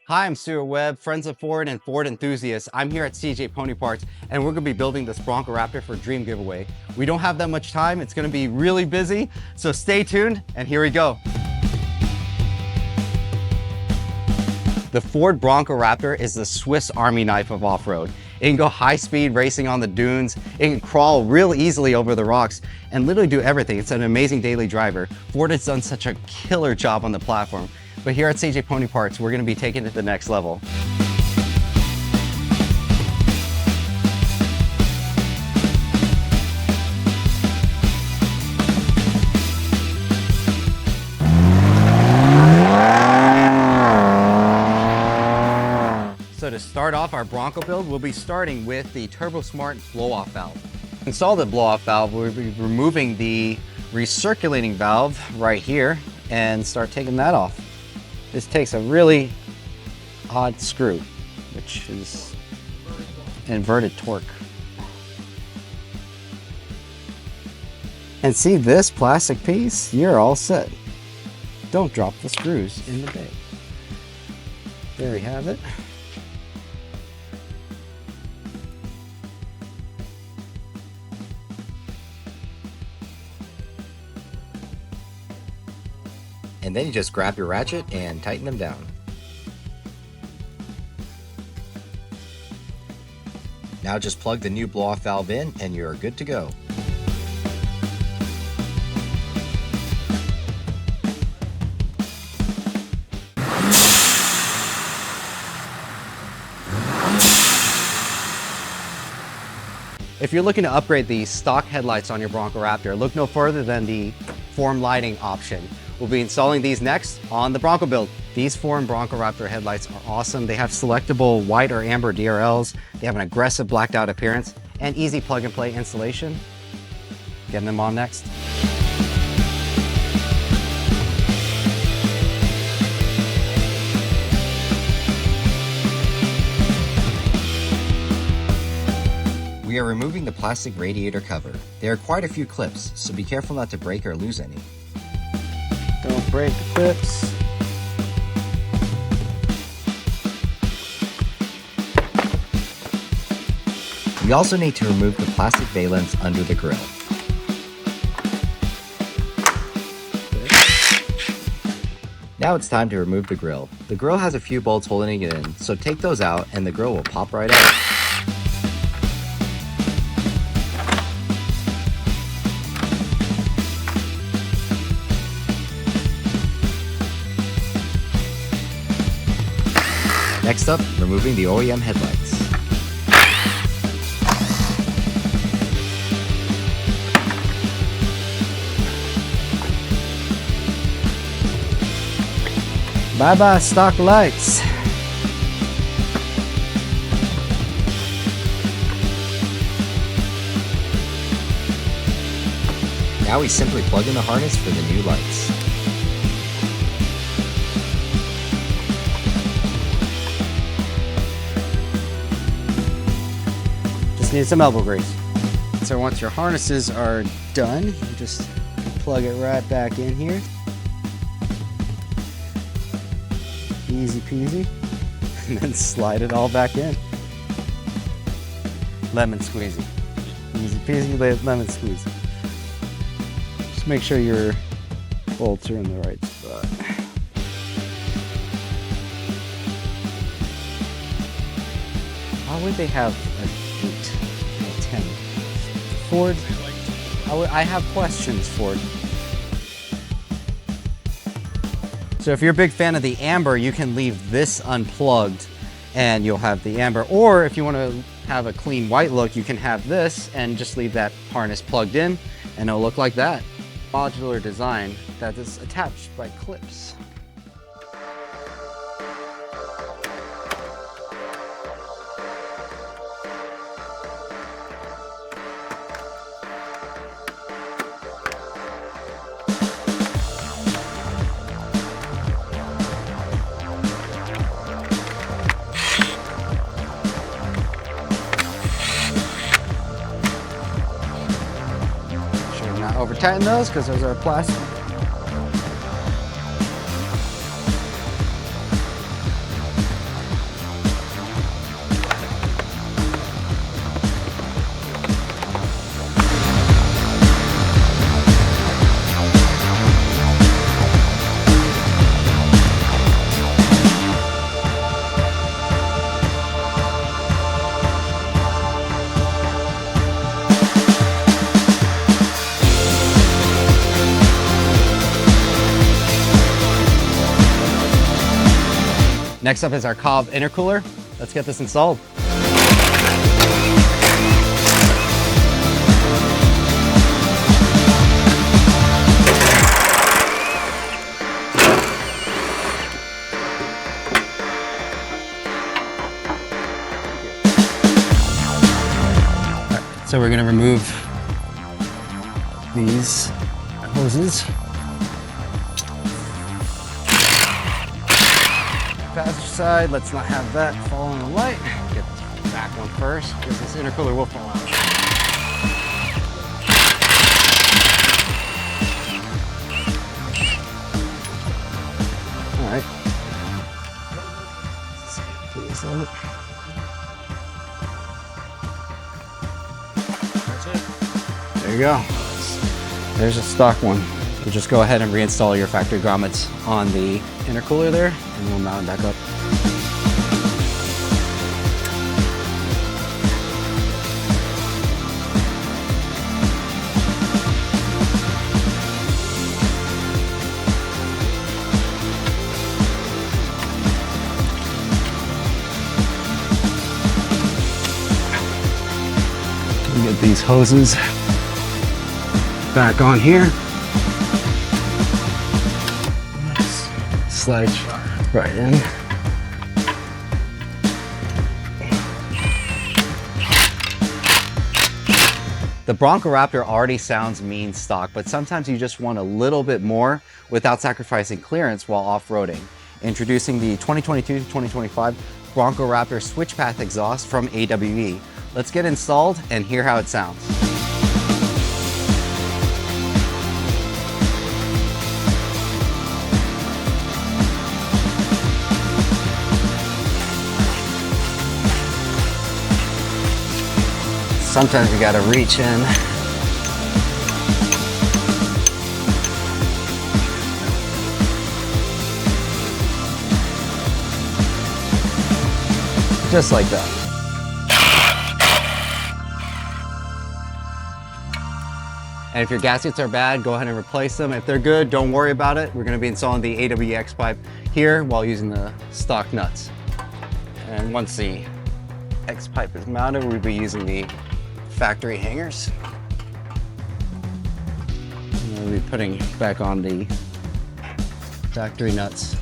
Hi, I'm Stewart Webb, friends of Ford and Ford enthusiasts. I'm here at CJ Pony Parts and we're gonna be building this Bronco Raptor for Dream Giveaway. We don't have that much time, it's gonna be really busy, so stay tuned and here we go. The Ford Bronco Raptor is the Swiss Army knife of off-road. It can go high-speed racing on the dunes, it can crawl real easily over the rocks, and literally do everything. It's an amazing daily driver. Ford has done such a killer job on the platform. But here at CJ Pony Parts, we're gonna be taking it to the next level. So to start off our Bronco build, we'll be starting with the Turbosmart blow-off valve. To install the blow-off valve, we'll be removing the recirculating valve right here and start taking that off. This takes a really odd screw, which is inverted torque. And see this plastic piece? You're all set. Don't drop the screws in the bay. There we have it. And then you just grab your ratchet and tighten them down. Now just plug the new blow-off valve in and you're good to go. If you're looking to upgrade the stock headlights on your Bronco Raptor, look no further than the form lighting option. We'll be installing these next on the Bronco build. These Ford Bronco Raptor headlights are awesome. They have selectable white or amber DRLs. They have an aggressive blacked out appearance and easy plug and play installation. Getting them on next. We are removing the plastic radiator cover. There are quite a few clips, so be careful not to break or lose any. Don't break the clips. We also need to remove the plastic valence under the grille. Now it's time to remove the grille. The grille has a few bolts holding it in, so take those out and the grille will pop right out. Next up, removing the OEM headlights. Bye-bye stock lights. Now we simply plug in the harness for the new lights. Need some elbow grease. So once your harnesses are done, you just plug it right back in here. Easy peasy. And then slide it all back in. Lemon squeezy. Easy peasy, lemon squeezy. Just make sure your bolts are in the right spot. Why would they have a 8? 10. Ford, I have questions, Ford. So if you're a big fan of the amber, you can leave this unplugged and you'll have the amber. Or if you want to have a clean white look, you can have this and just leave that harness plugged in and it'll look like that. Modular design that is attached by clips. Over tighten those because those are plastic. Next up is our Cobb intercooler. Let's get this installed. So we're gonna remove these hoses. Passenger side, let's not have that fall in the light. Get the back one first, because this intercooler will fall out. All right. Please load. There you go. There's a stock one. So just go ahead and reinstall your factory grommets on the intercooler there, and we'll mount it back up. Get these hoses back on here. Slide right in. The Bronco Raptor already sounds mean stock, but sometimes you just want a little bit more without sacrificing clearance while off-roading. Introducing the 2022-2025 Bronco Raptor switch path exhaust from AWE. Let's get installed and hear how it sounds. Sometimes you gotta reach in. Just like that. And if your gaskets are bad, go ahead and replace them. If they're good, don't worry about it. We're gonna be installing the AWX pipe here while using the stock nuts. And once the X pipe is mounted, we'll be using the factory hangers. And we'll be putting back on the factory nuts.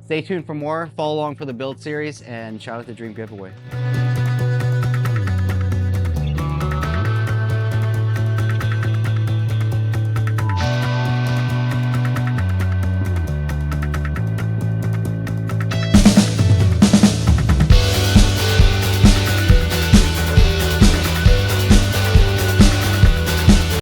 Stay tuned for more, follow along for the build series, and shout out the Dream Giveaway.